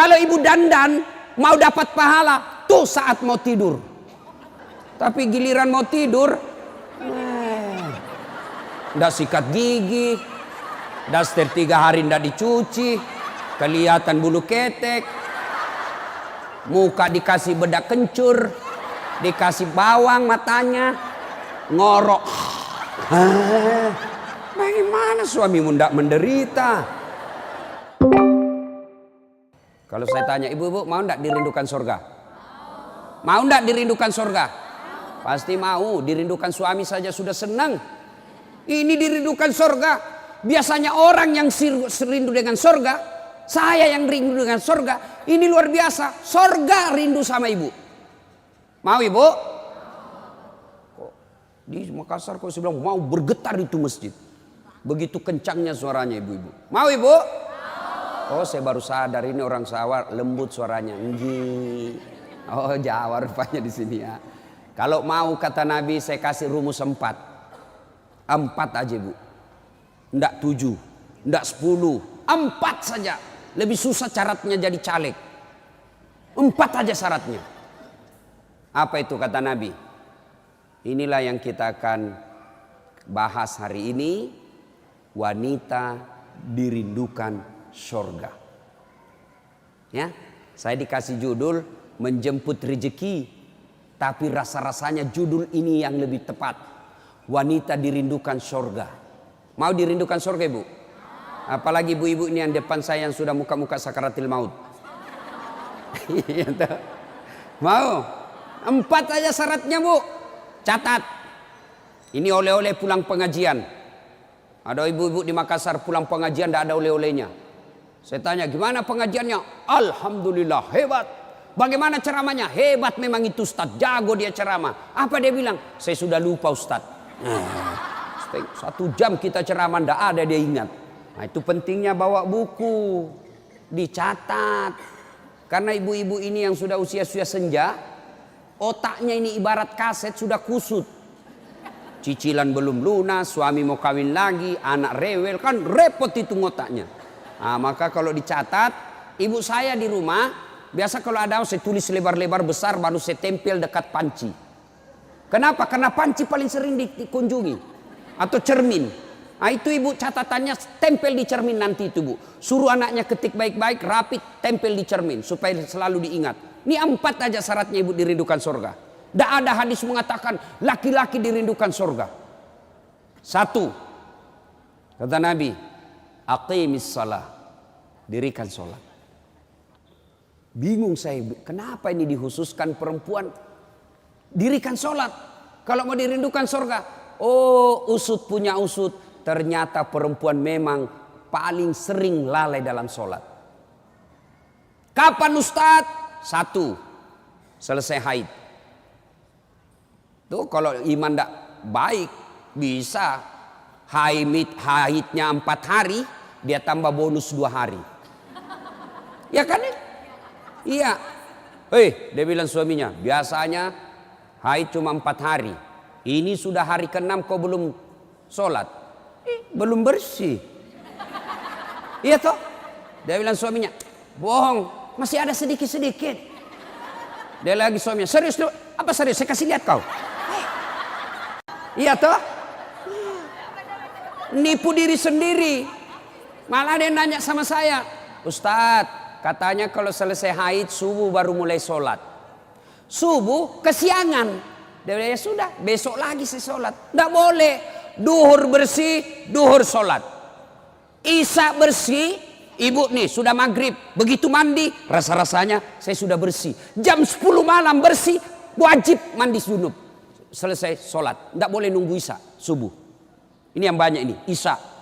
Kalau ibu dandan mau dapat pahala tuh saat mau tidur. Tapi giliran mau tidur, ndak sikat gigi, daster 3 hari ndak dicuci, kelihatan bulu ketek, muka dikasih bedak kencur, dikasih bawang matanya, ngorok. Bagaimana suamimu ndak menderita? Kalau saya tanya, ibu-ibu mau ndak dirindukan surga? Mau ndak dirindukan surga? Pasti mau. Dirindukan suami saja sudah senang. Ini dirindukan surga. Biasanya orang yang rindu dengan surga, saya yang rindu dengan surga. Ini luar biasa. Surga rindu sama ibu. Mau ibu? Di Makassar kok saya bilang mau bergetar itu masjid. Begitu kencangnya suaranya ibu-ibu. Mau ibu? Oh, saya baru sadar ini orang Jawa lembut suaranya. Oh, Jawa rupanya di sini ya. Kalau mau kata Nabi saya kasih rumus 4. 4 aja bu. Ndak 7, ndak 10, 4 saja. Lebih susah syaratnya jadi caleg. 4 aja syaratnya. Apa itu kata Nabi? Inilah yang kita akan bahas hari ini. Wanita dirindukan surga. Ya, saya dikasih judul menjemput rezeki, tapi rasa-rasanya judul ini yang lebih tepat. Wanita dirindukan surga. Mau dirindukan surga ibu? Apalagi ibu-ibu ini yang depan saya yang sudah muka-muka sakaratil maut. Mau? 4 aja syaratnya bu. Catat. Ini oleh-oleh pulang pengajian. Ada ibu-ibu di Makassar pulang pengajian tidak ada oleh-olehnya. Saya tanya gimana pengajiannya? Alhamdulillah hebat. Bagaimana ceramahnya? Hebat memang itu Ustaz. Jago dia ceramah. Apa dia bilang? Saya sudah lupa Ustaz. 1 jam kita ceramah tidak ada dia ingat. Nah itu pentingnya bawa buku. Dicatat. Karena ibu-ibu ini yang sudah usia-usia senja. Otaknya ini ibarat kaset sudah kusut. Cicilan belum lunas. Suami mau kawin lagi. Anak rewel. Kan repot itu otaknya. Nah, maka kalau dicatat, ibu saya di rumah, biasa kalau ada saya tulis lebar-lebar besar baru saya tempel dekat panci. Kenapa? Karena panci paling sering dikunjungi. Atau cermin. Nah itu ibu catatannya tempel di cermin nanti itu bu. Suruh anaknya ketik baik-baik, rapi, tempel di cermin. Supaya selalu diingat. Ini 4 aja syaratnya ibu dirindukan surga. Tidak ada hadis mengatakan laki-laki dirindukan surga. 1. Kata Nabi, aqimis salah. Dirikan sholat. Bingung saya, kenapa ini dikhususkan perempuan? Dirikan sholat. Kalau mau dirindukan surga. Oh, usut punya usut. Ternyata perempuan memang paling sering lalai dalam sholat. Kapan Ustaz? 1. Selesai haid. Tuh kalau iman tidak baik bisa haidnya 4 hari. Dia tambah bonus 2 hari. Ya kan? Iya. Dia bilang suaminya, biasanya haid cuma 4 hari. Ini sudah hari ke-6 kau belum sholat. Belum bersih. Iya toh? Dia bilang suaminya, bohong, masih ada sedikit-sedikit. Dia lagi suaminya, serius lu? Apa serius? Saya kasih lihat kau. Iya toh? Nipu diri sendiri. Malah dia nanya sama saya, Ustadz, katanya kalau selesai haid subuh baru mulai sholat. Subuh kesiangan. Dia bilang ya sudah, besok lagi saya sholat. Tidak boleh. Duhur bersih, duhur sholat. Isya bersih, ibu nih sudah maghrib. Begitu mandi, rasa-rasanya saya sudah bersih. Jam 10 malam bersih, wajib mandi junub. Selesai sholat. Tidak boleh nunggu isya, subuh. Ini yang banyak ini, isya.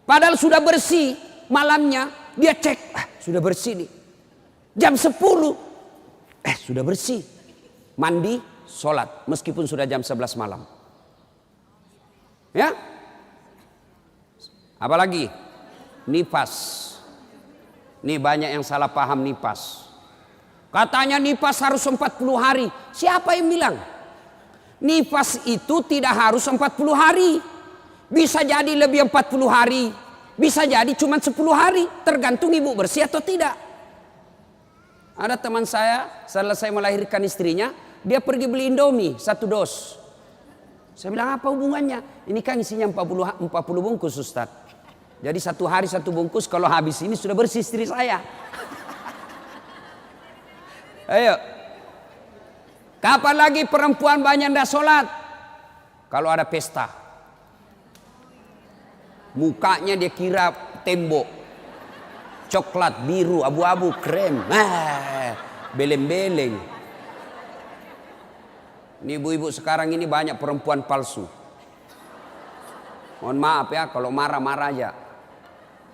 Padahal sudah bersih malamnya, dia cek, sudah bersih nih. Jam 10, sudah bersih. Mandi, sholat, meskipun sudah jam 11 malam. Ya? Apalagi? Nifas. Ini banyak yang salah paham nifas. Katanya nifas harus 40 hari. Siapa yang bilang? Nifas itu tidak harus 40 hari. Bisa jadi lebih 40 hari. Bisa jadi cuma 10 hari. Tergantung ibu bersih atau tidak. Ada teman saya selesai melahirkan istrinya, dia pergi beli Indomie 1 dos. Saya bilang, apa hubungannya? Ini kan isinya 40 bungkus Ustaz. Jadi 1 hari 1 bungkus, kalau habis ini sudah bersih istri saya. Ayo. Kapan lagi perempuan banyak ndak sholat? Kalau ada pesta. Mukanya dia kira tembok. Coklat, biru, abu-abu, krem. Beleng-beleng. Ini ibu-ibu sekarang ini banyak perempuan palsu. Mohon maaf ya, kalau marah-marah aja.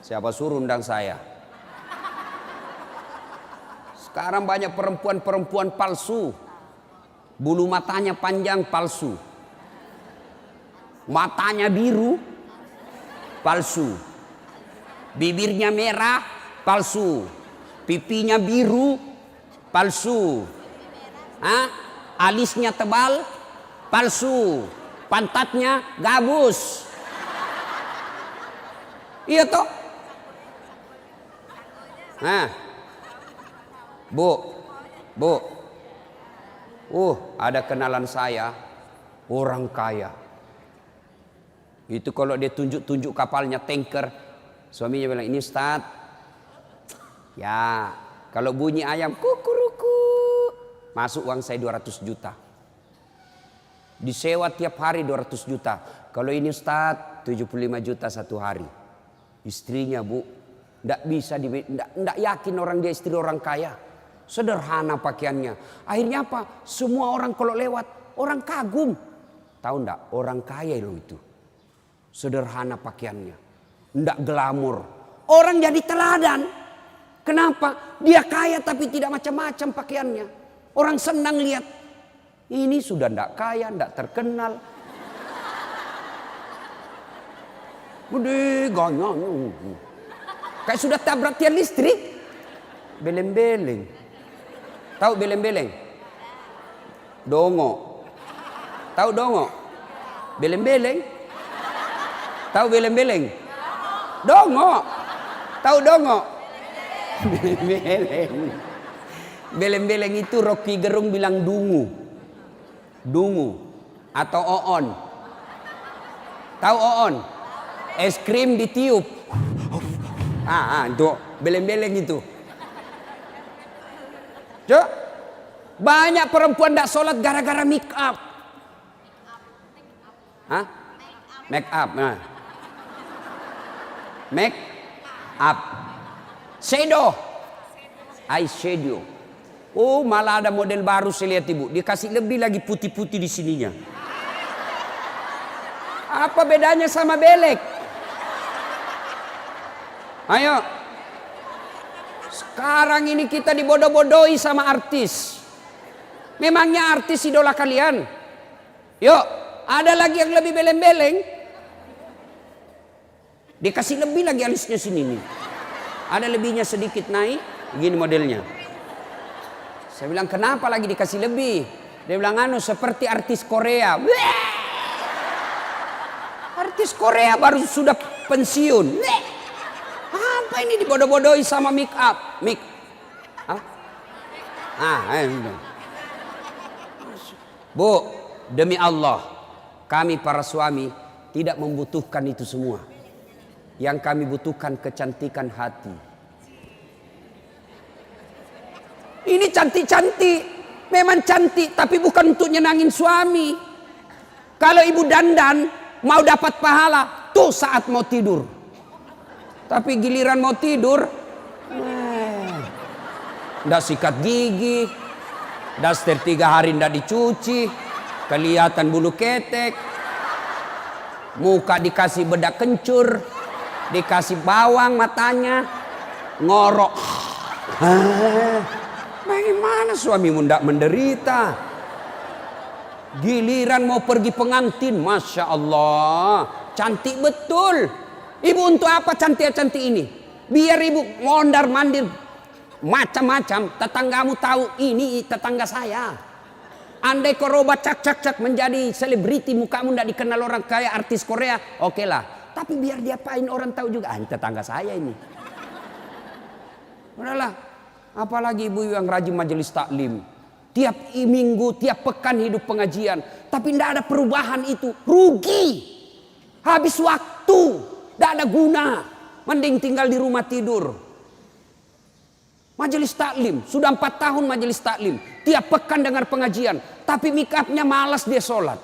Siapa suruh undang saya? Sekarang banyak perempuan-perempuan palsu. Bulu matanya panjang, palsu. Matanya biru, palsu. Bibirnya merah, palsu. Pipinya biru, palsu. Alisnya tebal, palsu. Pantatnya gabus. Iya toh? Bu. Ada kenalan saya, orang kaya. Itu kalau dia tunjuk-tunjuk kapalnya, tanker, suaminya bilang, ini Ustaz. Ya, kalau bunyi ayam kukuruku, masuk uang saya 200 juta. Disewa tiap hari 200 juta. Kalau ini Ustaz, 75 juta 1 hari. Istrinya Bu, ndak yakin orang dia istri orang kaya. Sederhana pakaiannya. Akhirnya apa? Semua orang kalau lewat, orang kagum. Tahu ndak? Orang kaya loh itu. Sederhana pakaiannya. Ndak glamor. Orang jadi teladan. Kenapa? Dia kaya tapi tidak macam-macam pakaiannya. Orang senang lihat. Ini sudah ndak kaya, ndak terkenal. Gede ganyanya. Kayak sudah tabrak tiang listrik. Beleng-beleng. Tahu beleng-beleng? Dongo. Tahu dongo? Beleng-beleng. Tahu beleng-beleng? Dongo. Tahu dongo? Beleng-beleng. Beleng-beleng itu Rocky Gerung bilang dungu. Dungu atau oon. Tahu oon? Es krim ditiup. Itu beleng-beleng itu. Cok, banyak perempuan tidak sholat gara-gara make up. Make up. Make up. Shadow. Eyeshadow. Oh, malah ada model baru saya lihat ibu. Dikasih lebih lagi putih-putih di sininya. Apa bedanya sama belek? Ayo. Sekarang ini kita dibodoh-bodohi sama artis. Memangnya artis idola kalian? Yuk, ada lagi yang lebih beleng-beleng. Dikasih lebih lagi alisnya sini nih. Ada lebihnya sedikit naik. Gini modelnya. Saya bilang kenapa lagi dikasih lebih? Dia bilang seperti artis Korea. Artis Korea baru sudah pensiun. Apa ini dibodoh-bodohi sama make up? Bu, demi Allah, kami para suami tidak membutuhkan itu semua. Yang kami butuhkan kecantikan hati. Ini cantik-cantik, memang cantik, tapi bukan untuk nyenangin suami. Kalau ibu dandan mau dapat pahala, tuh saat mau tidur. Tapi giliran mau tidur, ndak sikat gigi, daster 3 hari ndak dicuci, kelihatan bulu ketek, muka dikasih bedak kencur, dikasih bawang matanya, ngorok. Bagaimana suamimu ndak menderita? Giliran mau pergi pengantin, Masya Allah, cantik betul. Ibu untuk apa cantik-cantik ini? Biar ibu mondar-mandir macam-macam. Tetanggamu tahu ini tetangga saya. Andai koroba cak menjadi selebriti, mukamu ndak dikenal orang kaya artis Korea, oke lah. Tapi biar diapain orang tahu juga, ini tetangga saya ini. Udahlah. Apalagi ibu yang rajin majelis taklim. Tiap minggu, tiap pekan hidup pengajian. Tapi tidak ada perubahan itu. Rugi. Habis waktu. Tidak ada guna. Mending tinggal di rumah tidur. Majelis taklim. Sudah 4 tahun majelis taklim. Tiap pekan dengar pengajian. Tapi make-upnya malas dia sholat.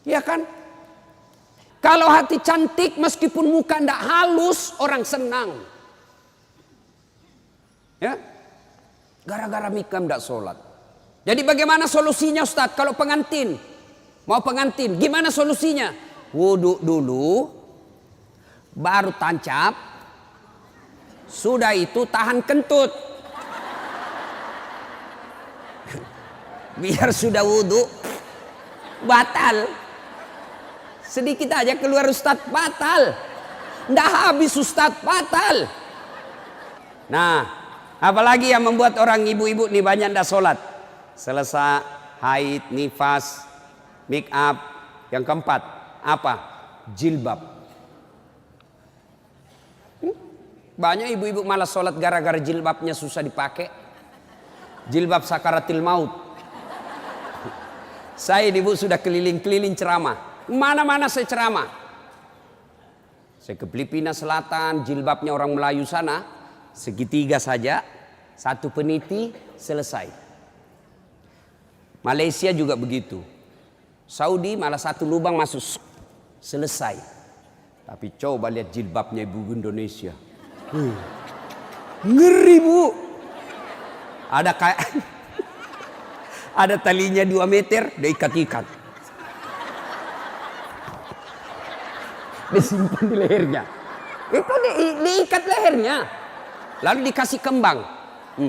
Ya kan? Kalau hati cantik meskipun muka tidak halus, orang senang. Ya, gara-gara mikam tidak sholat. Jadi bagaimana solusinya Ustaz? Kalau pengantin, mau pengantin, gimana solusinya? Wudhu dulu, baru tancap, sudah itu tahan kentut. Biar sudah wudhu, batal. Sedikit aja keluar Ustaz, batal. Nggak habis Ustaz, batal. Nah, apalagi yang membuat orang ibu-ibu nih banyak ndak sholat? Selesai haid, nifas, make up. Yang keempat, apa? Jilbab. Banyak ibu-ibu malas sholat gara-gara jilbabnya susah dipakai. Jilbab sakaratil maut. Saya ibu sudah keliling-keliling ceramah. Mana-mana saya ceramah. Saya ke Filipina Selatan, jilbabnya orang Melayu sana. Segitiga saja, 1 peniti, selesai. Malaysia juga begitu. Saudi malah 1 lubang masuk, selesai. Tapi coba lihat jilbabnya ibu Indonesia. Ngeri bu. Ada kayak ada talinya 2 meter, dia ikat-ikat. Disimpan di lehernya. Itu diikat lehernya. Lalu dikasih kembang.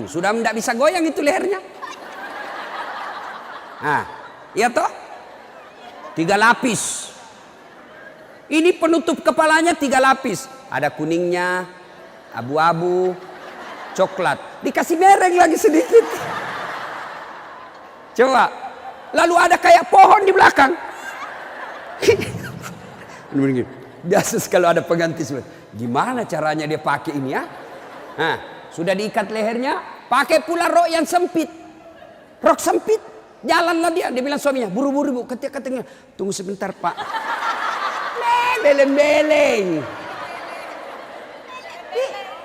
Sudah tidak bisa goyang itu lehernya. Nah, iya toh? 3 lapis. Ini penutup kepalanya 3 lapis. Ada kuningnya, abu-abu, coklat. Dikasih mereng lagi sedikit. Coba. Lalu ada kayak pohon di belakang. Biasa kalau ada pengganti, gimana caranya dia pakai ini ya? Nah, sudah diikat lehernya, pakai pula rok yang sempit. Rok sempit, jalanlah dia. Dia bilang suaminya, buru-buru bu, katanya, tunggu sebentar pak. Beleng-beleng.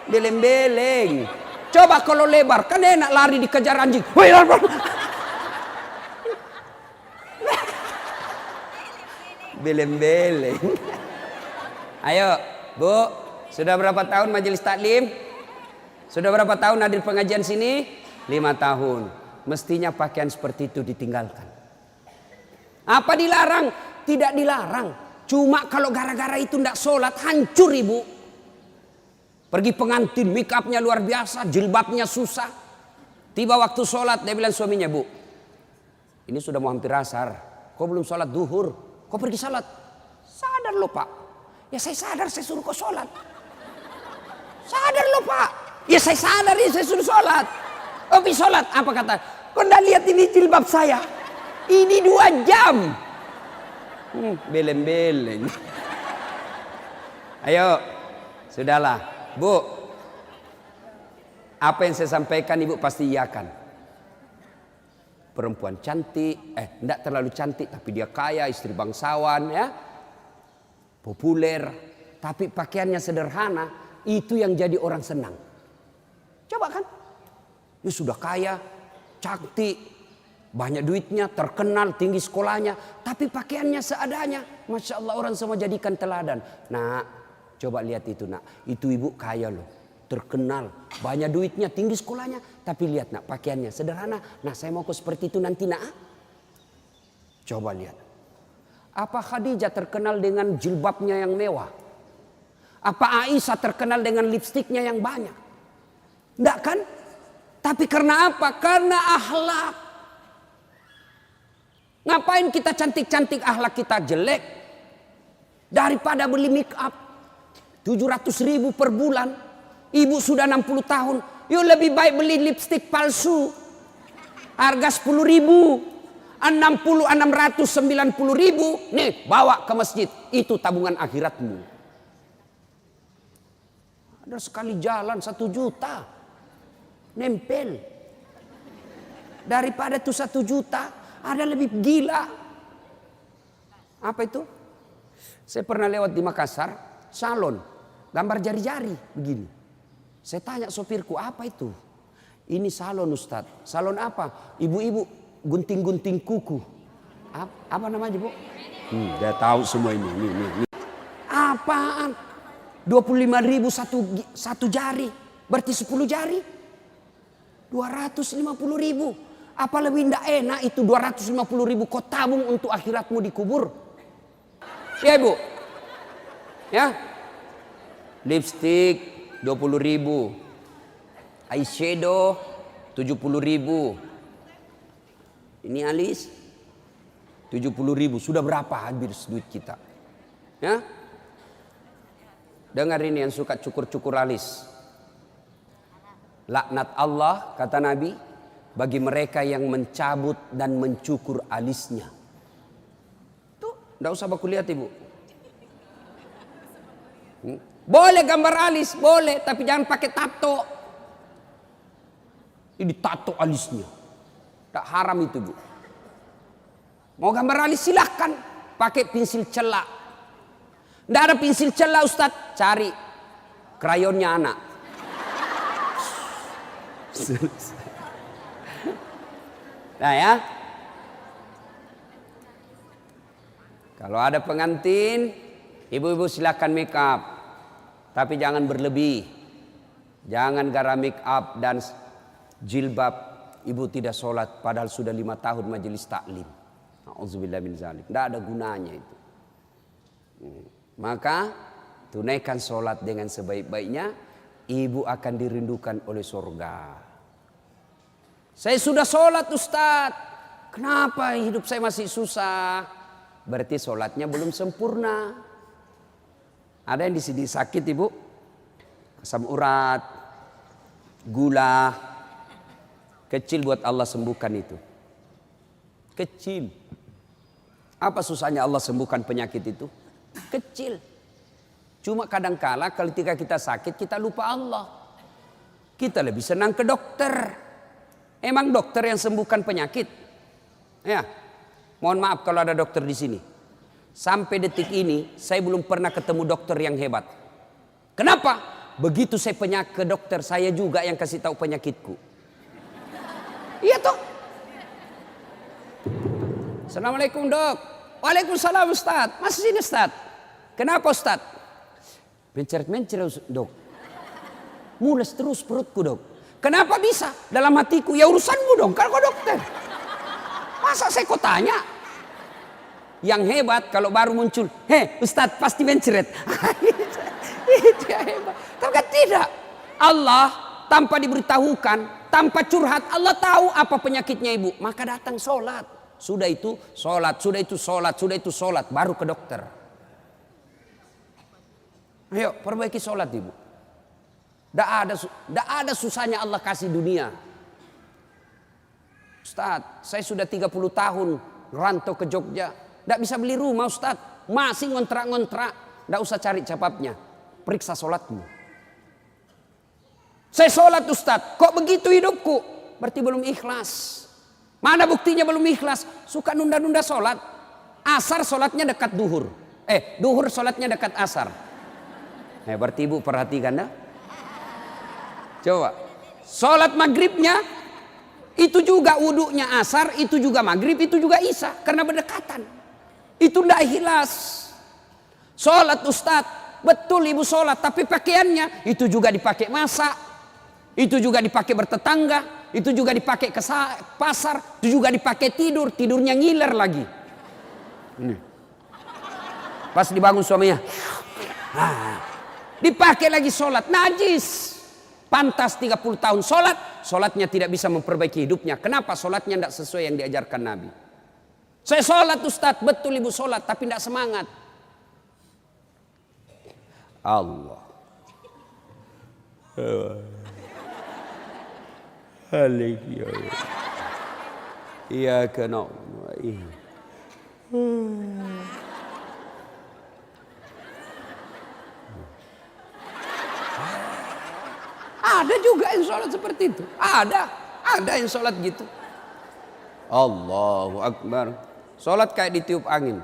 Beleng-beleng. Coba kalau lebar, kan enak lari dikejar anjing. Beleng-beleng. Ayo, Bu, sudah berapa tahun majelis taklim? Sudah berapa tahun hadir pengajian sini? 5 tahun. Mestinya pakaian seperti itu ditinggalkan. Apa dilarang? Tidak dilarang. Cuma kalau gara-gara itu tidak sholat, hancur ibu. Pergi pengantin, make upnya luar biasa, jilbabnya susah. Tiba waktu sholat, dia bilang suaminya, Bu, ini sudah mau hampir asar. Kok belum sholat duhur? Kok pergi sholat? Sadar lo pak. Ya saya sadar, saya suruh kau sholat. Sadar lo pak. Ya saya sadar, ya saya suruh sholat. Oh pergi sholat. Apa kata? Kau ndak lihat ini jilbab saya? Ini 2 jam. Beleng-beleng. Ayo. Sudahlah. Bu. Apa yang saya sampaikan ibu pasti iyakan. Perempuan cantik. Ndak terlalu cantik. Tapi dia kaya, istri bangsawan ya. Populer, tapi pakaiannya sederhana, itu yang jadi orang senang. Coba kan, dia sudah kaya, cantik, banyak duitnya, terkenal, tinggi sekolahnya, tapi pakaiannya seadanya. Masya Allah, orang semua jadikan teladan. Nah, coba lihat itu nak, itu ibu kaya loh, terkenal, banyak duitnya, tinggi sekolahnya, tapi lihat nak, pakaiannya sederhana. Nah, saya mau seperti itu nanti nak. Coba lihat. Apa Khadijah terkenal dengan jilbabnya yang mewah? Apa Aisyah terkenal dengan lipstiknya yang banyak? Enggak kan? Tapi karena apa? Karena akhlak. Ngapain kita cantik-cantik akhlak kita jelek? Daripada beli make up 700.000 per bulan. Ibu sudah 60 tahun. Yuk lebih baik beli lipstik palsu. Harga 10.000. 690.000 nih bawa ke masjid, itu tabungan akhiratmu. Ada sekali jalan 1 juta. nempel. Daripada itu 1 juta, ada lebih gila. Apa itu? Saya pernah lewat di Makassar, salon, gambar jari-jari begini. Saya tanya sopirku, apa itu? Ini salon Ustadz. Salon apa? Ibu-ibu gunting-gunting kuku. Apa namanya, Bu? Dia tahu semua ini. Apaan? 25.000 satu jari. Berarti 10 jari. 250.000. Apa lebih tidak enak itu 250.000 kau tabung untuk akhiratmu dikubur? Ya Ibu. Ya. Lipstick 20.000. Eyeshadow 70.000. Ini alis 70.000. Sudah berapa habis duit kita? Ya. Dengar ini yang suka cukur-cukur alis. Laknat Allah, kata Nabi, bagi mereka yang mencabut dan mencukur alisnya. Tuh, enggak usah baku lihat Ibu. Boleh gambar alis, boleh, tapi jangan pakai tato. Ini tato alisnya. Tak haram itu, Bu. Mau gambar alis silahkan, pakai pensil celak. Enggak ada pensil celak, Ustadz, cari krayonnya anak. Nah ya, kalau ada pengantin, ibu-ibu silakan make up, tapi jangan berlebih, jangan gara make up dan jilbab ibu tidak sholat, padahal sudah 5 tahun majelis taklim. Auzubillah min zalik, tidak ada gunanya itu. Maka tunaikan sholat dengan sebaik-baiknya, ibu akan dirindukan oleh surga. Saya sudah sholat Ustadz, kenapa hidup saya masih susah? Berarti sholatnya belum sempurna. Ada yang di sini sakit Ibu, asam urat, gula, kecil buat Allah sembuhkan itu. Kecil. Apa susahnya Allah sembuhkan penyakit itu? Kecil. Cuma kadangkala ketika kita sakit kita lupa Allah. Kita lebih senang ke dokter. Emang dokter yang sembuhkan penyakit? Ya, mohon maaf kalau ada dokter di sini. Sampai detik ini saya belum pernah ketemu dokter yang hebat. Kenapa? Begitu saya ke dokter, saya juga yang kasih tahu penyakitku. Iya toh? Assalamualaikum dok. Waalaikumsalam Ustadz. Masih sini Ustadz. Kenapa Ustadz? Mencret-mencret dok. Mules terus perutku dok. Kenapa bisa? Dalam hatiku, ya urusanmu dong, kalau kau dokter. Masa saya kau tanya? Yang hebat kalau baru muncul, Ustadz pasti mencret. Itu yang hebat. Tapi kan tidak. Allah tanpa diberitahukan, tanpa curhat, Allah tahu apa penyakitnya ibu. Maka datang sholat. Sudah itu sholat, sudah itu sholat, sudah itu sholat, baru ke dokter. Ayo perbaiki sholat ibu. Tidak ada susahnya Allah kasih dunia. Ustadz, saya sudah 30 tahun rantau ke Jogja. Tidak bisa beli rumah Ustadz. Masih ngontrak-ngontrak. Tidak usah cari capapnya. Periksa sholatmu. Saya sholat Ustadz. Kok begitu hidupku? Berarti belum ikhlas. Mana buktinya belum ikhlas? Suka nunda-nunda sholat. Asar sholatnya dekat duhur. Duhur sholatnya dekat asar. Berarti ibu perhatikan dah. Coba, sholat maghribnya itu juga wudhunya asar, itu juga maghrib, itu juga isya karena berdekatan. Itu tidak ikhlas. Sholat Ustadz, betul ibu sholat, tapi pakaiannya itu juga dipakai masak, itu juga dipakai bertetangga, itu juga dipakai ke pasar, itu juga dipakai tidur, tidurnya ngiler lagi. Ini. Pas dibangun suaminya, dipakai lagi sholat, najis. Pantas 30 tahun sholatnya tidak bisa memperbaiki hidupnya. Kenapa? Sholatnya tidak sesuai yang diajarkan Nabi. Saya sholat Ustadz, betul ibu sholat, tapi tidak semangat. Allah. Iya kena. Ada juga yang sholat seperti itu. Ada yang sholat gitu. Allahu Akbar. Sholat kayak ditiup angin.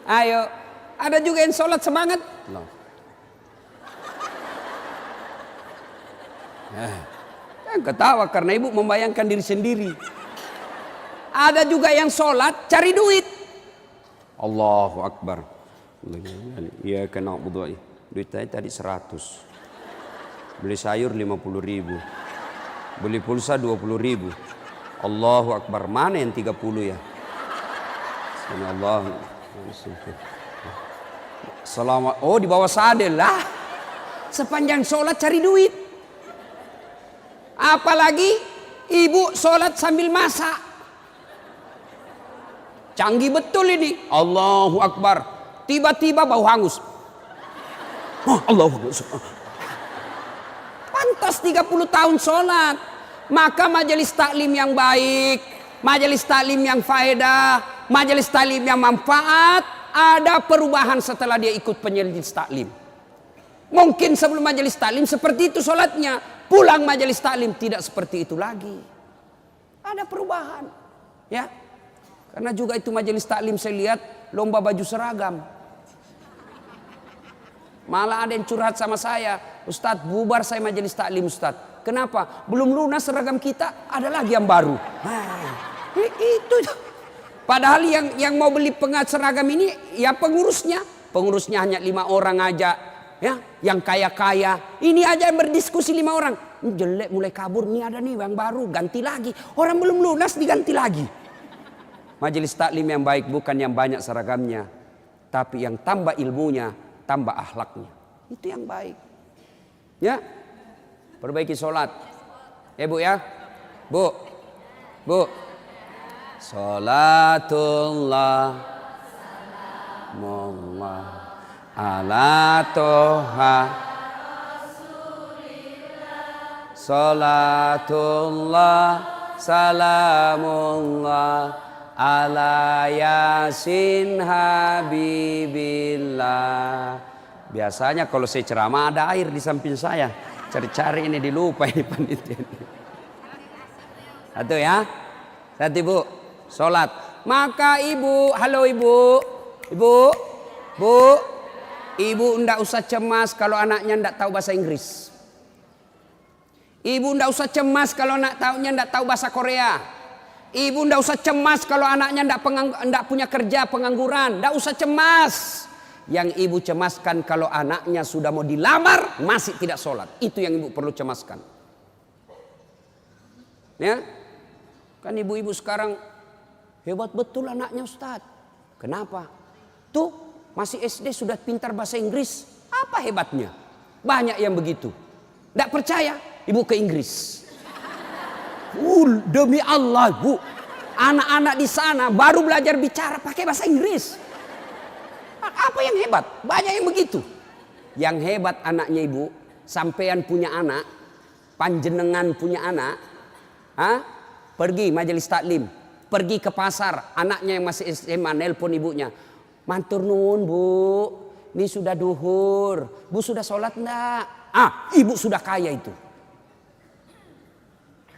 Ayo, ada juga yang sholat semangat. No. Kan ketawa karena ibu membayangkan diri sendiri. Ada juga yang sholat cari duit. Allahu Akbar. Iya kena budu'i. Duit saya tadi 100. Beli sayur 50.000. Beli pulsa 20.000. Allahu Akbar. Mana yang 30 ya? Allah. Selamat. Oh, di bawah sadel lah. Sepanjang sholat cari duit. Apalagi ibu sholat sambil masak. Canggih betul ini. Allahu Akbar. Tiba-tiba bau hangus. Oh, Allahu Akbar. Pantas 30 tahun sholat. Maka majelis taklim yang baik, majelis taklim yang faedah, majelis taklim yang manfaat, ada perubahan setelah dia ikut penyelis taklim. Mungkin sebelum majelis taklim seperti itu sholatnya, pulang majelis taklim tidak seperti itu lagi. Ada perubahan, ya. Karena juga itu majelis taklim saya lihat lomba baju seragam. Malah ada yang curhat sama saya, Ustadz bubar saya majelis taklim Ustadz. Kenapa? Belum lunas seragam kita, ada lagi yang baru. Itu. Padahal yang mau beli pengat seragam ini ya pengurusnya. Pengurusnya hanya 5 orang aja. Ya, yang kaya-kaya. Ini aja yang berdiskusi 5 orang. Ini jelek mulai kabur, nih ada nih yang baru, ganti lagi. Orang belum lunas diganti lagi. Majelis taklim yang baik bukan yang banyak seragamnya, tapi yang tambah ilmunya, tambah akhlaknya. Itu yang baik. Ya. Perbaiki sholat. Bu ya. Bu. Sholatullah Mullah ala toha Sholatullah salamullah ala yasin habibillah. Biasanya kalau saya ceramah ada air di samping saya. Cari-cari ini dilupa ini panitia. Satu ya. Satu ibu. Sholat. Maka ibu. Halo ibu. Ibu. Bu. Ibu ndak usah cemas kalau anaknya ndak tahu bahasa Inggris. Ibu ndak usah cemas kalau anaknya ndak tahu bahasa Korea. Ibu ndak usah cemas kalau anaknya ndak punya kerja, pengangguran. Ndak usah cemas. Yang ibu cemaskan kalau anaknya sudah mau dilamar masih tidak sholat. Itu yang ibu perlu cemaskan. Ya, kan ibu-ibu sekarang hebat betul anaknya Ustadz. Kenapa? Tuh masih SD sudah pintar bahasa Inggris. Apa hebatnya? Banyak yang begitu. Tidak percaya? Ibu ke Inggris. Demi Allah bu, anak-anak di sana baru belajar bicara pakai bahasa Inggris. Apa yang hebat? Banyak yang begitu. Yang hebat anaknya ibu, sampean punya anak, panjenengan punya anak, pergi majelis taklim, pergi ke pasar, anaknya yang masih SMA nelpon ibunya, matur nuwun bu, ini sudah duhur, bu sudah sholat enggak? Ibu sudah kaya itu.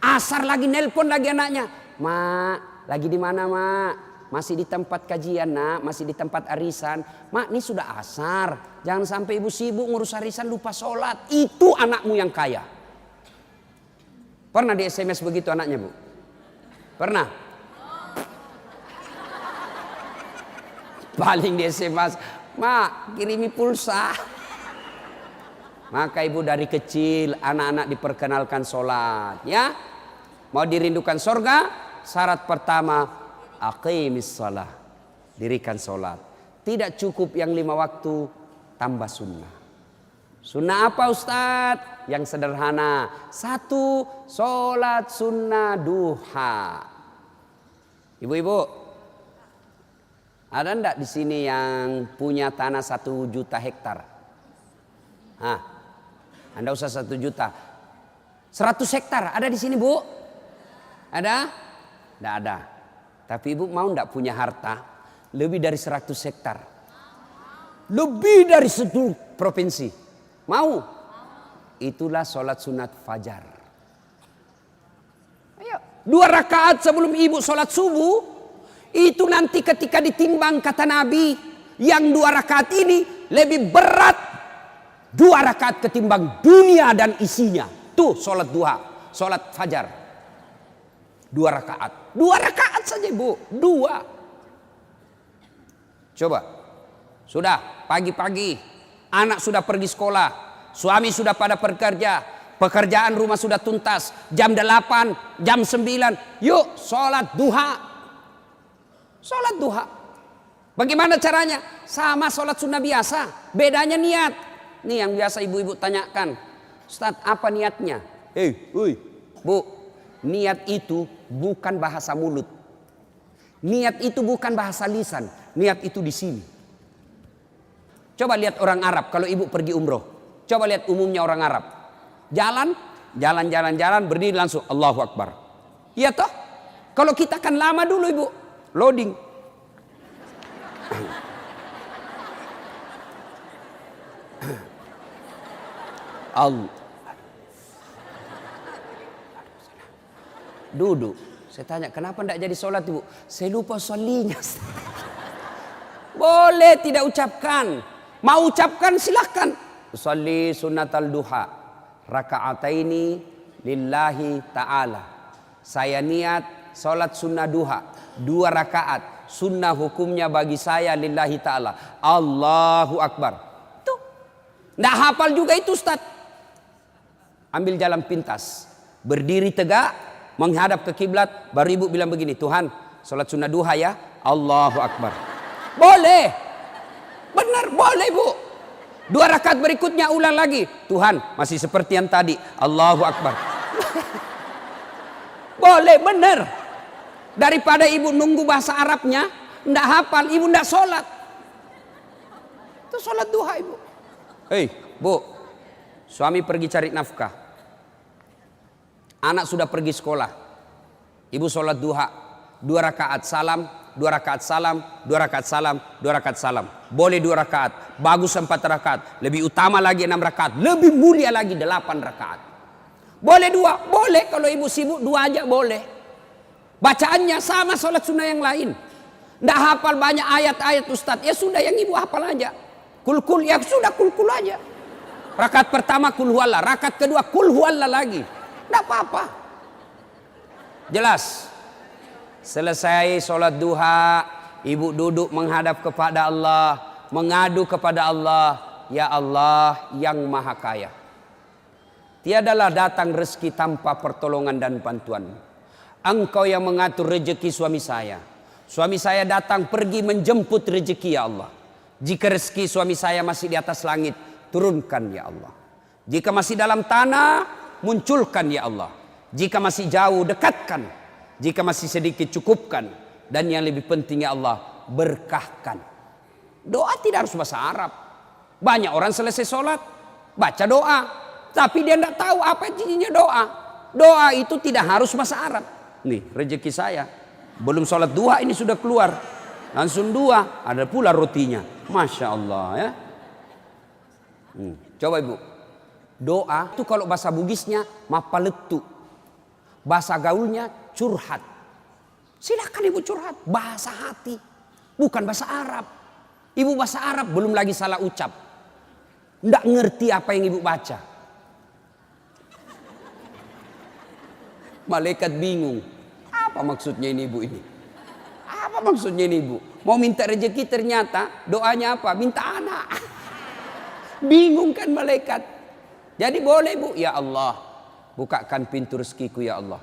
Asar lagi nelpon lagi anaknya, mak, lagi di mana mak? Masih di tempat kajian nak, masih di tempat arisan. Mak, ini sudah asar. Jangan sampai ibu sibuk ngurus arisan lupa sholat. Itu anakmu yang kaya. Pernah di SMS begitu anaknya bu? Pernah? Paling di SMS, mak kirimi pulsa. Maka ibu dari kecil anak-anak diperkenalkan sholat. Ya, mau dirindukan surga, syarat pertama aqimis shalah, dirikan sholat. Tidak cukup yang 5 waktu, tambah sunnah. Sunnah apa Ustadz? Yang sederhana. 1, sholat sunnah duha. Ibu-ibu, ada enggak di sini yang punya tanah 1 juta hektar? Anda usah 1 juta. 100 hektar ada di sini bu? Ada? Enggak ada. Tapi ibu mau enggak punya harta? Lebih dari 100 hektar. Lebih dari 10 provinsi. Mau? Itulah sholat sunat fajar. Ayo. 2 rakaat sebelum ibu sholat subuh. Itu nanti ketika ditimbang kata Nabi. Yang 2 rakaat ini lebih berat 2 rakaat ketimbang dunia dan isinya. Tuh sholat duha. Sholat fajar. 2 rakaat. 2 rakaat saja ibu. 2. Coba. Sudah pagi-pagi. Anak sudah pergi sekolah. Suami sudah pada bekerja, pekerjaan rumah sudah tuntas. Jam 8, jam 9, yuk sholat duha. Sholat duha. Bagaimana caranya? Sama sholat sunnah biasa. Bedanya niat. Nih yang biasa ibu-ibu tanyakan. Ustaz, apa niatnya? Bu, niat itu bukan bahasa mulut. Niat itu bukan bahasa lisan. Niat itu di sini. Coba lihat orang Arab kalau ibu pergi umroh. Coba lihat umumnya orang Arab. Jalan, berdiri langsung Allahu Akbar. Iya toh? Kalau kita kan lama dulu ibu. Loading. Allah. Duduk. Saya tanya, kenapa tidak jadi sholat ibu? Saya lupa sholinya. Boleh tidak ucapkan. Mau ucapkan silahkan. Usalli sunnatal duha raka'ataini lillahi ta'ala. Saya niat salat sunnah duha 2 rakaat. Sunnah hukumnya bagi saya lillahi ta'ala. Allahu Akbar. Tuh. Nggak hafal juga itu Ustaz. Ambil jalan pintas. Berdiri tegak. Menghadap ke kiblat. Baru ibu bilang begini. Tuhan salat sunnah duha ya. Allahu Akbar. Boleh. Benar boleh bu. 2 rakaat berikutnya ulang lagi. Tuhan masih seperti yang tadi. Allahu Akbar. Boleh benar. Daripada ibu nunggu bahasa Arabnya. Nggak hafal. Ibu nggak sholat. Itu sholat duha ibu. Bu. Suami pergi cari nafkah. Anak sudah pergi sekolah. Ibu sholat duha. 2 rakaat salam. 2 rakaat salam, 2 rakaat salam, 2 rakaat salam. Boleh 2 rakaat, bagus 4 rakaat. Lebih utama lagi 6 rakaat, lebih mulia lagi 8 rakaat. Boleh 2, boleh kalau ibu sibuk 2 aja boleh. Bacaannya sama sholat sunnah yang lain. Nggak hafal banyak ayat-ayat Ustaz, ya sudah yang ibu hafal aja. Kul-kul, ya sudah kul-kul aja. Rakaat pertama kul huwallah, rakaat kedua kul huwallah lagi. Nggak apa-apa. Jelas. Selesai sholat duha, ibu duduk menghadap kepada Allah, mengadu kepada Allah. Ya Allah yang maha kaya. Tiadalah datang rezeki tanpa pertolongan dan bantuan. Engkau yang mengatur rezeki suami saya. Suami saya datang pergi menjemput rezeki ya Allah. Jika rezeki suami saya masih di atas langit, turunkan ya Allah. Jika masih dalam tanah, munculkan ya Allah. Jika masih jauh, dekatkan. Jika masih sedikit, cukupkan. Dan yang lebih penting ya Allah, berkahkan. Doa tidak harus bahasa Arab. Banyak orang selesai sholat, baca doa. Tapi dia tidak tahu apa intinya doa. Doa itu tidak harus bahasa Arab. Nih rezeki saya. Belum sholat duha ini sudah keluar. Langsung 2, ada pula rotinya. Masya Allah ya. Coba ibu. Doa itu kalau bahasa Bugisnya mapaletu. Bahasa gaulnya curhat. Silakan ibu curhat. Bahasa hati. Bukan bahasa Arab. Ibu bahasa Arab belum lagi salah ucap. Nggak ngerti apa yang ibu baca. Malaikat bingung. Apa maksudnya ini ibu ini? Apa maksudnya ini ibu? Mau minta rezeki ternyata doanya apa? Minta anak. Bingung kan malaikat. Jadi boleh bu. Ya Allah. Bukakan pintu rezekiku ya Allah.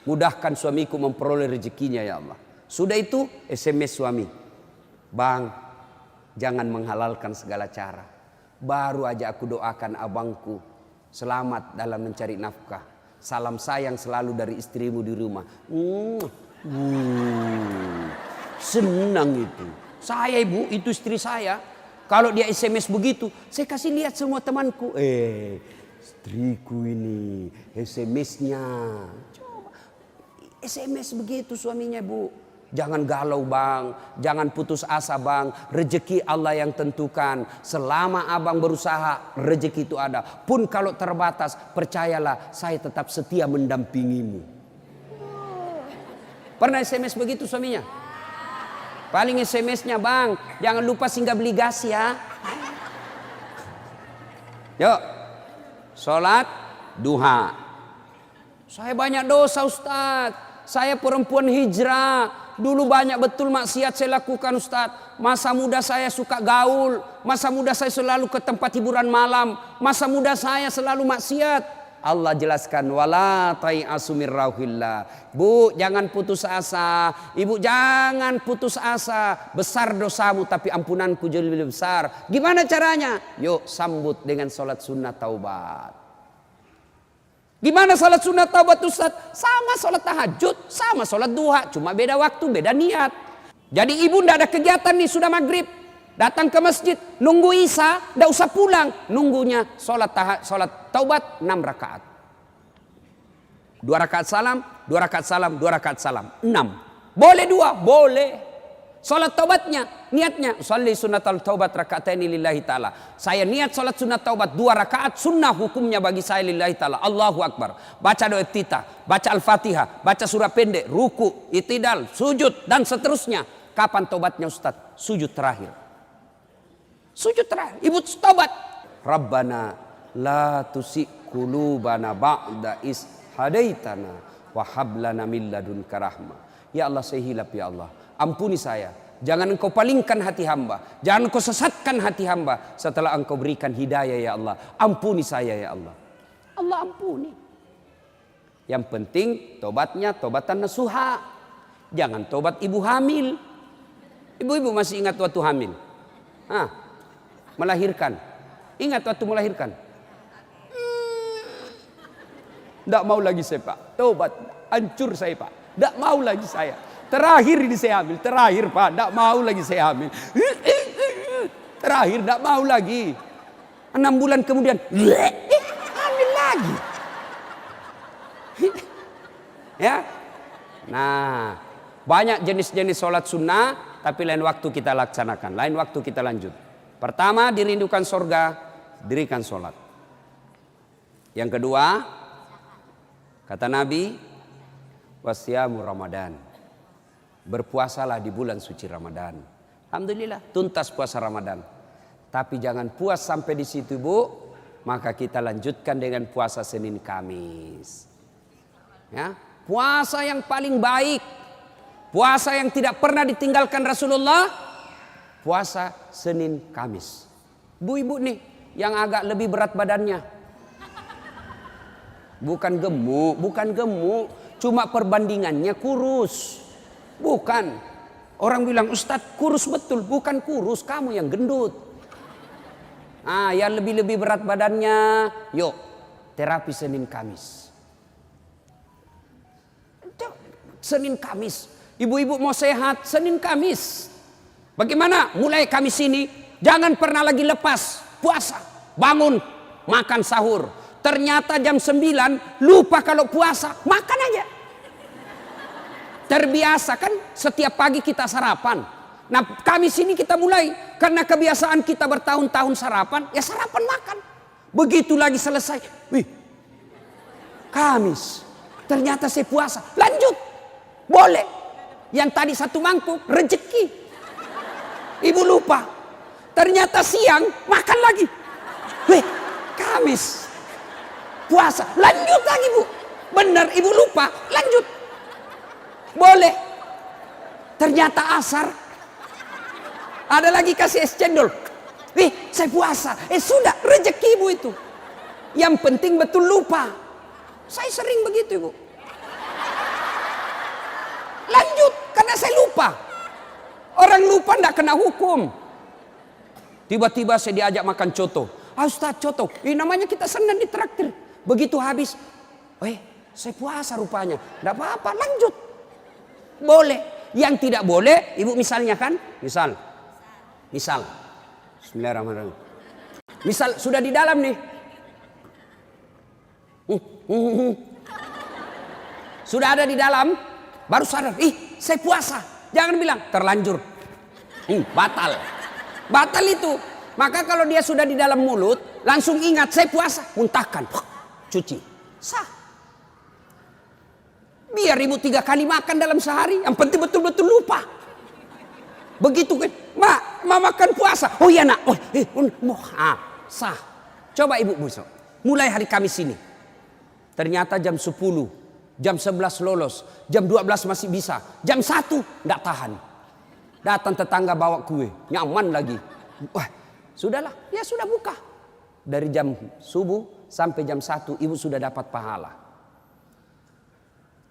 Mudahkan suamiku memperoleh rezekinya ya Allah. Sudah itu SMS suami. Bang, jangan menghalalkan segala cara. Baru aja aku doakan abangku selamat dalam mencari nafkah. Salam sayang selalu dari istrimu di rumah. Senang itu. Saya ibu, itu istri saya. Kalau dia SMS begitu, saya kasih lihat semua temanku. Istriku ini SMS-nya. Coba SMS begitu suaminya bu. Jangan galau bang, jangan putus asa bang. Rezeki Allah yang tentukan. Selama abang berusaha, rezeki itu ada. Pun kalau terbatas, percayalah saya tetap setia mendampingimu. Pernah SMS begitu suaminya? Paling SMS-nya bang, jangan lupa singgah beli gas ya. Yuk, sholat duha. Saya banyak dosa Ustadz. Saya perempuan hijrah. Dulu banyak betul maksiat saya lakukan Ustadz. Masa muda saya suka gaul. Masa muda saya selalu ke tempat hiburan malam. Masa muda saya selalu maksiat. Allah jelaskan, wala tai'asu mir rauhillah. Bu, jangan putus asa. Ibu jangan putus asa. Besar dosamu tapi ampunanku jauh lebih besar. Gimana caranya? Yuk sambut dengan sholat sunnah taubat. Gimana sholat sunat taubat Ustaz? Sama sholat tahajud, sama sholat duha. Cuma beda waktu, beda niat. Jadi ibu ndak ada kegiatan nih, sudah maghrib. Datang ke masjid, nunggu isya, ndak usah pulang. Nunggunya sholat taubat 6 rakaat. 2 rakaat salam, 2 rakaat salam, 2 rakaat salam. 6. Boleh 2? Boleh. Sholat taubatnya, niatnya. Sholli sunnatal taubat raka'ataini lillahi ta'ala. Saya niat sholat sunat taubat 2 rakaat. Sunnah hukumnya bagi saya lillahi ta'ala. Allahu Akbar. Baca doa iftitah, baca Al-Fatihah, baca surah pendek, ruku, itidal, sujud, dan seterusnya. Kapan taubatnya Ustaz? Sujud terakhir. Sujud terakhir. Ibu taubat. Rabbana la tusi' qulubana ba'da is hadaitana wa hab lana min ladunka rahmah. Ya Allah, saya hilaf ya Allah. Ampuni saya. Jangan engkau palingkan hati hamba. Jangan engkau sesatkan hati hamba setelah engkau berikan hidayah ya Allah. Ampuni saya ya Allah. Allah ampuni. Yang penting tobatnya tobatan nasuha. Jangan tobat ibu hamil. Ibu-ibu masih ingat waktu hamil? Melahirkan. Ingat waktu melahirkan? Tidak mau lagi saya Pak. Tobat. Hancur saya Pak. Tidak mau lagi saya. Terakhir ini saya hamil. Terakhir Pak. Tidak mau lagi saya hamil. Terakhir tidak mau lagi. 6 bulan kemudian. Hamil lagi. Ya. Nah. Banyak jenis-jenis sholat sunnah. Tapi lain waktu kita laksanakan. Lain waktu kita lanjut. Pertama dirindukan sorga. Dirikan sholat. Yang kedua. Kata Nabi. Wasyamu Ramadan. Berpuasalah di bulan suci Ramadan. Alhamdulillah tuntas puasa Ramadan. Tapi jangan puas sampai di situ Bu. Maka kita lanjutkan dengan puasa Senin Kamis. Ya, puasa yang paling baik. Puasa yang tidak pernah ditinggalkan Rasulullah. Puasa Senin Kamis. Bu-ibu nih yang agak lebih berat badannya. Bukan gemuk. Cuma perbandingannya kurus. Bukan. Orang bilang Ustadz kurus betul. Bukan kurus, kamu yang gendut. Yang lebih berat badannya. Yuk terapi Senin Kamis. Senin Kamis. Ibu-ibu mau sehat Senin Kamis. Bagaimana? Mulai Kamis ini jangan pernah lagi lepas puasa. Bangun makan sahur. Ternyata jam 9 lupa kalau puasa. Makan aja. Terbiasa kan setiap pagi kita sarapan. Nah Kamis ini kita mulai. Karena kebiasaan kita bertahun-tahun sarapan. Ya sarapan makan. Begitu lagi selesai. Wih. Kamis. Ternyata saya puasa. Lanjut. Boleh. Yang tadi 1 mangkuk. Rezeki. Ibu lupa. Ternyata siang makan lagi. Wih. Kamis. Puasa. Lanjut lagi Bu. Benar ibu lupa. Lanjut. Boleh. Ternyata asar. Ada lagi kasih es cendol. Saya puasa. Sudah rezeki ibu itu. Yang penting betul lupa. Saya sering begitu ibu. Lanjut. Karena saya lupa. Orang lupa tidak kena hukum. Tiba-tiba saya diajak makan coto. Ustaz coto. Namanya kita senang ditraktir. Begitu habis. Saya puasa rupanya. Tidak apa-apa. Lanjut. Boleh. Yang tidak boleh, ibu misalnya kan? Misal. Bismillahirrahmanirrahim. Misal sudah di dalam nih. Sudah ada di dalam, baru sadar, saya puasa. Jangan bilang terlanjur. Batal. Batal itu. Maka kalau dia sudah di dalam mulut, langsung ingat saya puasa, muntahkan, cuci, sah. Biar ibu 3 kali makan dalam sehari, yang penting betul-betul lupa. Begitu kan, ma makan puasa, oh iya nak, sah. Coba ibu besok, mulai hari Kamis ini. Ternyata jam 10, jam 11 lolos, jam 12 masih bisa, jam 1 enggak tahan. Datang tetangga bawa kue, nyaman lagi. Wah, sudahlah, ya sudah buka. Dari jam subuh sampai jam 1 ibu sudah dapat pahala.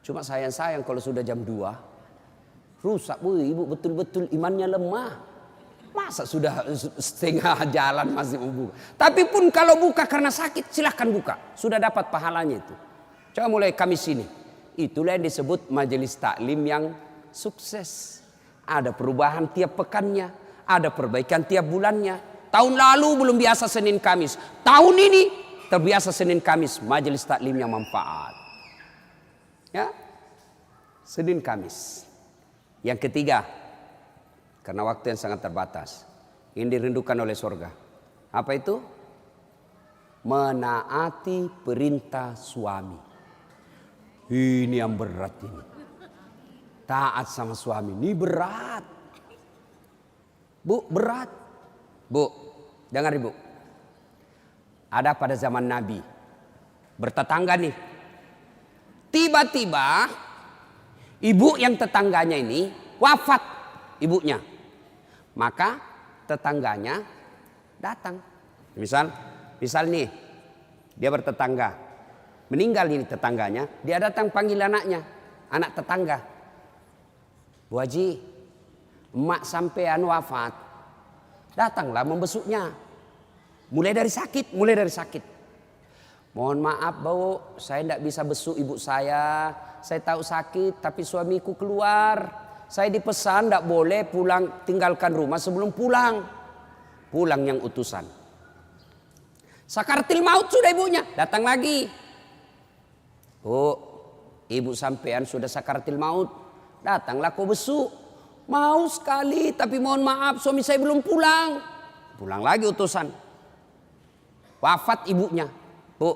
Cuma sayang kalau sudah jam 2 rusak, ibu betul-betul imannya lemah. Masa sudah setengah jalan masih mau buka. Tapi pun kalau buka karena sakit silahkan buka. Sudah dapat pahalanya itu. Coba mulai Kamis ini. Itulah yang disebut majelis taklim yang sukses. Ada perubahan tiap pekannya. Ada perbaikan tiap bulannya. Tahun lalu belum biasa Senin Kamis. Tahun ini terbiasa Senin Kamis. Majelis taklim yang manfaat. Ya, Senin Kamis. Yang ketiga, karena waktu yang sangat terbatas, ini dirindukan oleh surga. Apa itu? Menaati perintah suami. Ini yang berat ini. Taat sama suami ini berat. Bu, berat. Bu, dengar ibu. Ada pada zaman Nabi, bertetangga nih. Tiba-tiba ibu yang tetangganya ini wafat ibunya. Maka tetangganya datang. Misal nih dia bertetangga. Meninggal ini tetangganya, dia datang panggil anaknya, anak tetangga. Bu Haji, emak sampean wafat. Datanglah membesuknya. Mulai dari sakit. Mohon maaf Bu, saya tidak bisa besuk ibu saya. Saya tahu sakit tapi suamiku keluar. Saya dipesan tidak boleh pulang, tinggalkan rumah sebelum pulang. Pulang yang utusan. Sakaratil maut sudah ibunya, datang lagi. Bu, ibu sampean sudah sakaratil maut. Datanglah kau besuk. Mau sekali tapi mohon maaf suami saya belum pulang. Pulang lagi utusan. Wafat ibunya. Bu,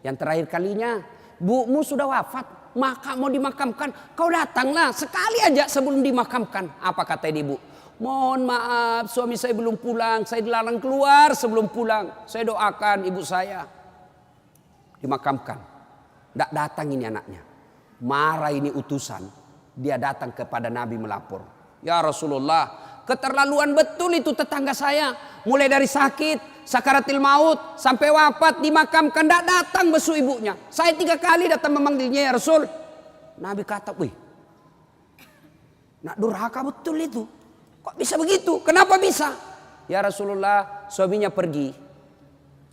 yang terakhir kalinya, bumu sudah wafat, maka mau dimakamkan, kau datanglah sekali aja sebelum dimakamkan. Apa kata ibu? Mohon maaf, suami saya belum pulang, saya dilarang keluar sebelum pulang. Saya doakan ibu saya dimakamkan. Tidak datang ini anaknya. Marah ini utusan. Dia datang kepada Nabi melapor. Ya Rasulullah, keterlaluan betul itu tetangga saya. Mulai dari sakit, sakaratil maut, sampai wafat, dimakamkan, tidak datang besu ibunya. Saya 3 kali datang memanggilnya ya Rasul. Nabi kata, wih, nak durhaka betul itu. Kok bisa begitu? Kenapa bisa? Ya Rasulullah, suaminya pergi.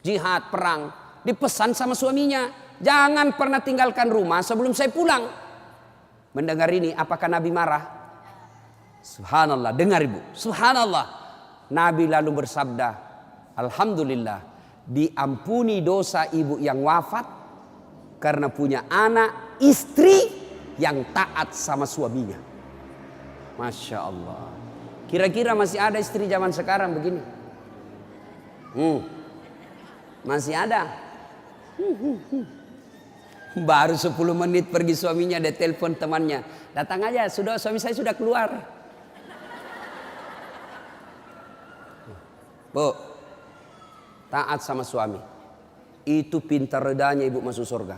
Jihad, perang. Dipesan sama suaminya. Jangan pernah tinggalkan rumah sebelum saya pulang. Mendengar ini, apakah Nabi marah? Subhanallah, dengar ibu. Subhanallah. Nabi lalu bersabda, alhamdulillah, diampuni dosa ibu yang wafat karena punya anak, istri yang taat sama suaminya. Masya Allah. Kira-kira masih ada istri zaman sekarang begini? Masih ada. Baru 10 menit pergi suaminya, dia telepon temannya. Datang aja, suami saya sudah keluar. Bu, taat sama suami. Itu pintar redanya ibu masuk surga.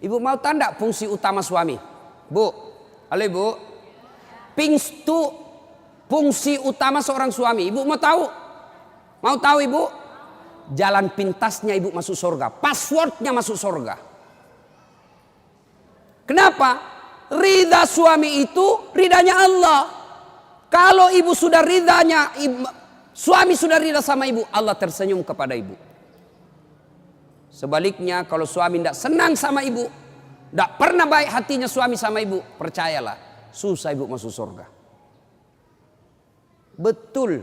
Ibu mau tanda fungsi utama suami? Bu, halo ibu. Fungsi utama seorang suami. Ibu mau tahu? Mau tahu ibu? Jalan pintasnya ibu masuk surga. Passwordnya masuk surga. Kenapa? Ridha suami itu ridhanya Allah. Kalau ibu sudah ridhanya, suami sudah ridha sama ibu, Allah tersenyum kepada ibu. Sebaliknya kalau suami tidak senang sama ibu, tidak pernah baik hatinya suami sama ibu, percayalah, susah ibu masuk surga. Betul,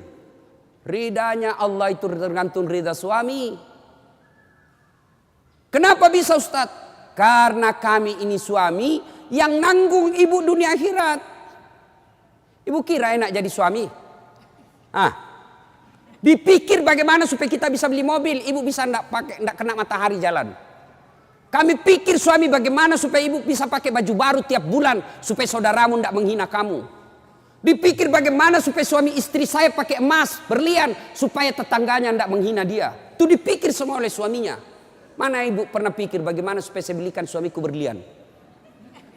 ridhanya Allah itu tergantung ridha suami. Kenapa bisa Ustadz? Karena kami ini suami yang nanggung ibu dunia akhirat. Ibu kira enak jadi suami? Dipikir bagaimana supaya kita bisa beli mobil, ibu bisa ndak kena matahari jalan. Kami pikir suami bagaimana supaya ibu bisa pakai baju baru tiap bulan supaya saudaramu ndak menghina kamu. Dipikir bagaimana supaya suami istri saya pakai emas, berlian supaya tetangganya ndak menghina dia. Itu dipikir semua oleh suaminya. Mana ibu pernah pikir bagaimana supaya saya belikan suamiku berlian?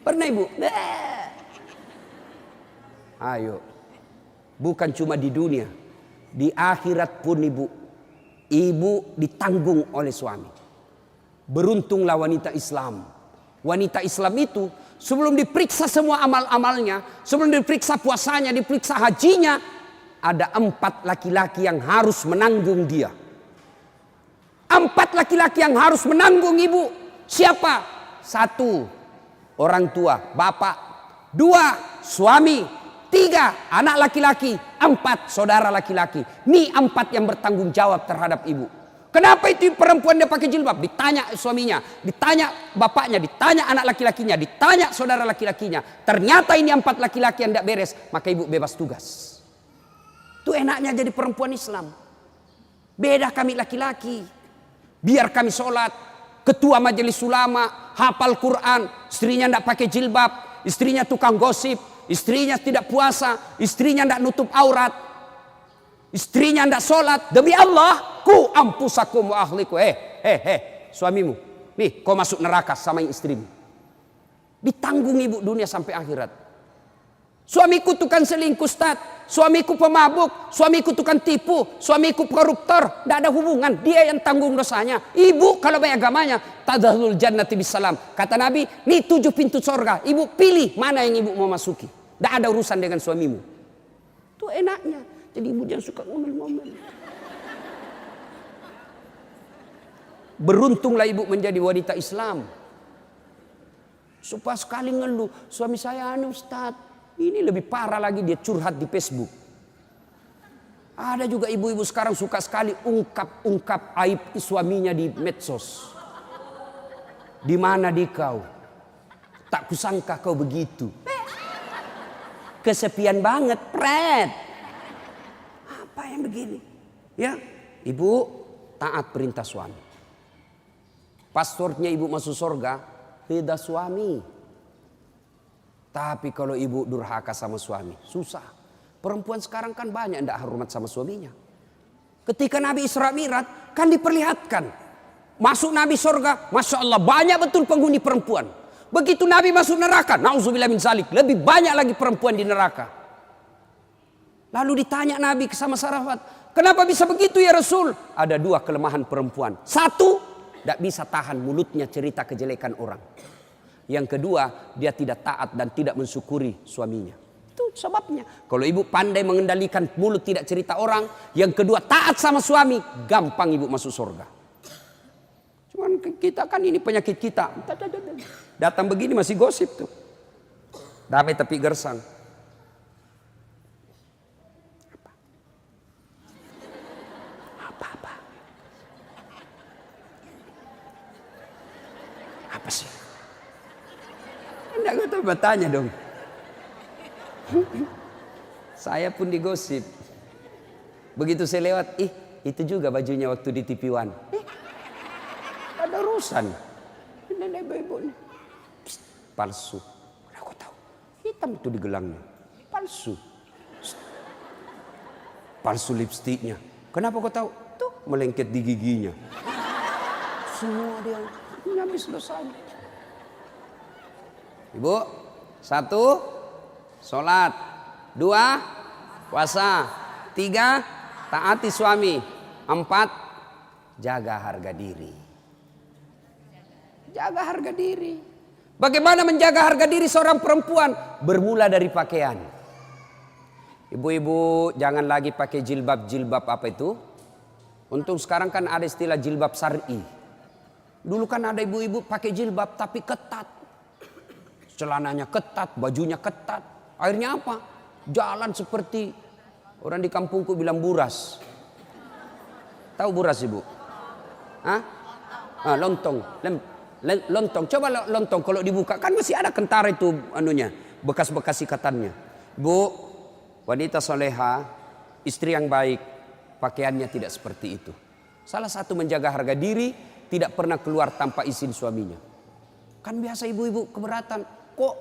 Pernah ibu? Ayo. Bukan cuma di dunia, di akhirat pun ibu ditanggung oleh suami. Beruntunglah wanita Islam. Wanita Islam itu sebelum diperiksa semua amal-amalnya, sebelum diperiksa puasanya, diperiksa hajinya, ada 4 laki-laki yang harus menanggung dia. 4 laki-laki yang harus menanggung ibu. Siapa? 1, orang tua, bapak. 2, suami. 3, anak laki-laki. 4, saudara laki-laki. Ini 4 yang bertanggung jawab terhadap ibu. Kenapa itu perempuan dia pakai jilbab? Ditanya suaminya, ditanya bapaknya, ditanya anak laki-lakinya, ditanya saudara laki-lakinya. Ternyata ini 4 laki-laki yang tidak beres, maka ibu bebas tugas. Itu enaknya jadi perempuan Islam. Beda kami laki-laki. Biar kami sholat, ketua majelis ulama, hafal Quran, istrinya tidak pakai jilbab, istrinya tukang gosip, istrinya tidak puasa, istrinya tidak nutup aurat, istrinya tidak sholat. Demi Allah, ku ampusakum wa ahliku. Suamimu, nih kau masuk neraka sama istrimu. Ditanggung ibu dunia sampai akhirat. Suamiku tukang selingkuh, Ustaz. Suamiku pemabuk, suamiku tukang tipu, suamiku koruptor. Tidak ada hubungan, dia yang tanggung dosanya. Ibu kalau baik agamanya, tadkhulul jannati bisalam. Kata Nabi, nih 7 pintu surga. Ibu pilih mana yang ibu mau masuki. Tidak ada urusan dengan suamimu. Itu enaknya. Jadi ibu jangan suka ngomel-ngomel. Beruntunglah ibu menjadi wanita Islam. Supaya sekali ngeluh, suami saya Ustaz. Ini lebih parah lagi, dia curhat di Facebook. Ada juga ibu-ibu sekarang suka sekali ungkap aib suaminya di medsos. Di mana di kau? Tak kusangka kau begitu. Kesepian banget, pret. Apa yang begini? Ya, ibu taat perintah suami. Passwordnya ibu masuk surga, ridha suami. Tapi kalau ibu durhaka sama suami, susah. Perempuan sekarang kan banyak yang tidak hormat sama suaminya. Ketika Nabi Isra Mi'raj kan diperlihatkan. Masuk Nabi surga, Masya Allah banyak betul penghuni perempuan. Begitu Nabi masuk neraka, na'udzubillah min zalik, lebih banyak lagi perempuan di neraka. Lalu ditanya Nabi sama sahabat, kenapa bisa begitu ya Rasul? Ada 2 kelemahan perempuan. 1, tidak bisa tahan mulutnya cerita kejelekan orang. Yang kedua, dia tidak taat dan tidak mensyukuri suaminya. Itu sebabnya. Kalau ibu pandai mengendalikan mulut tidak cerita orang. Yang kedua, taat sama suami. Gampang ibu masuk surga. Cuman kita kan ini penyakit kita. Datang begini masih gosip tuh. Damai tapi gersang. Apa? Apa sih? Enggak, gue tuh bertanya dong. Saya pun digosip. Begitu saya lewat, itu juga bajunya waktu di TV One. Ada urusan. Nenek ibu nih. Palsu. Aku tahu. Hitam tuh di gelangnya. Palsu. Palsu lipstiknya. Kenapa kau tahu? Tuh melengket di giginya. Semua dia habis dosanya. Ibu, 1, sholat. 2, puasa. 3, taati suami. 4, jaga harga diri. Jaga harga diri. Bagaimana menjaga harga diri seorang perempuan? Bermula dari pakaian. Ibu-ibu jangan lagi pakai jilbab apa itu. Untuk sekarang kan ada istilah jilbab syar'i. Dulu kan ada ibu-ibu pakai jilbab tapi ketat. Celananya ketat, bajunya ketat. Akhirnya apa? Jalan seperti orang di kampungku bilang buras. Tahu buras ibu? Lontong. Lontong. Coba lontong kalau dibuka kan masih ada kentara itu anunya, bekas-bekas ikatannya. Bu, wanita soleha, istri yang baik, pakaiannya tidak seperti itu. Salah satu menjaga harga diri, tidak pernah keluar tanpa izin suaminya. Kan biasa ibu-ibu keberatan, kok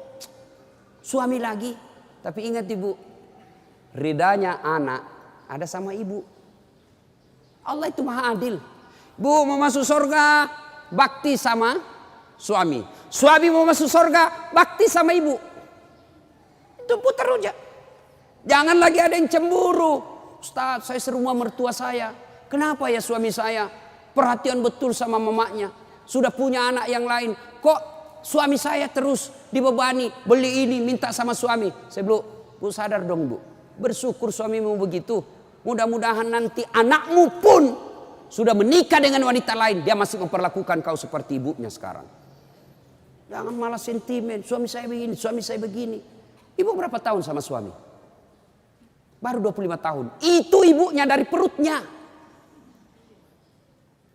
suami lagi? Tapi ingat ibu, ridanya anak ada sama ibu. Allah itu maha adil. Bu mau masuk surga, bakti sama suami. Suami mau masuk surga, bakti sama ibu. Itu putar aja. Jangan lagi ada yang cemburu. Ustaz, saya serumah mertua saya. Kenapa ya suami saya perhatian betul sama mamanya? Sudah punya anak yang lain. Kok suami saya terus dibebani, beli ini, minta sama suami. Saya bilang, bu sadar dong bu. Bersyukur suamimu begitu. Mudah-mudahan nanti anakmu pun sudah menikah dengan wanita lain. Dia masih memperlakukan kau seperti ibunya sekarang. Jangan malah sentimen. Suami saya begini, suami saya begini. Ibu berapa tahun sama suami? Baru 25 tahun. Itu ibunya dari perutnya.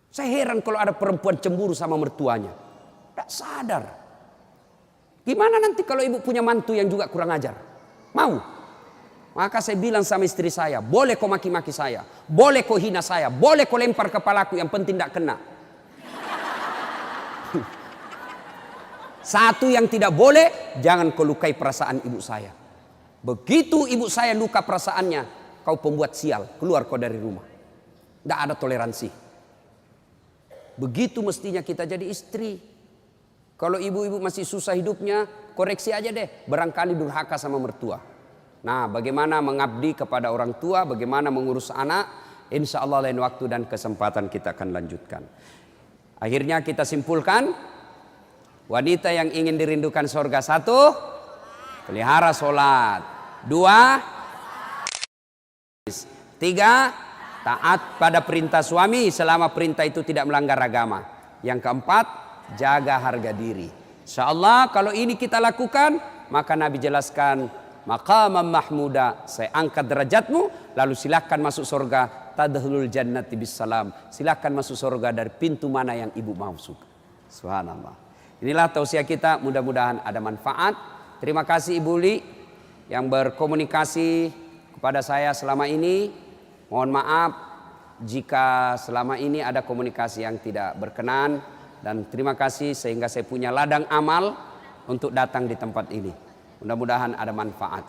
Saya heran kalau ada perempuan cemburu sama mertuanya. Tidak sadar. Gimana nanti kalau ibu punya mantu yang juga kurang ajar? Mau? Maka saya bilang sama istri saya, boleh kau maki-maki saya, boleh kau hina saya, boleh kau lempar kepalaku, yang penting tidak kena. Satu yang tidak boleh, jangan kau lukai perasaan ibu saya. Begitu ibu saya luka perasaannya, kau pembuat sial, keluar kau dari rumah. Tidak ada toleransi. Begitu mestinya kita jadi istri. Kalau ibu-ibu masih susah hidupnya, koreksi aja deh, barangkali durhaka sama mertua. Nah, bagaimana mengabdi kepada orang tua, bagaimana mengurus anak, insya Allah lain waktu dan kesempatan kita akan lanjutkan. Akhirnya kita simpulkan, wanita yang ingin dirindukan surga, 1, pelihara sholat. 2, 3, taat pada perintah suami selama perintah itu tidak melanggar agama. Yang keempat, jaga harga diri. Insya Allah kalau ini kita lakukan, maka Nabi jelaskan, maqaman mahmuda, saya angkat derajatmu, lalu silakan masuk surga, tadkhulul jannati bisalam, silakan masuk surga dari pintu mana yang ibu mau suka. Subhanallah. Inilah tausiah kita, mudah-mudahan ada manfaat. Terima kasih Ibu Li yang berkomunikasi kepada saya selama ini. Mohon maaf jika selama ini ada komunikasi yang tidak berkenan, dan terima kasih sehingga saya punya ladang amal untuk datang di tempat ini. Mudah-mudahan ada manfaat.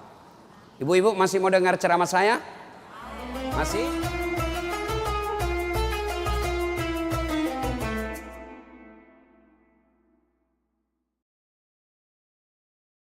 Ibu-ibu masih mau dengar ceramah saya? Masih?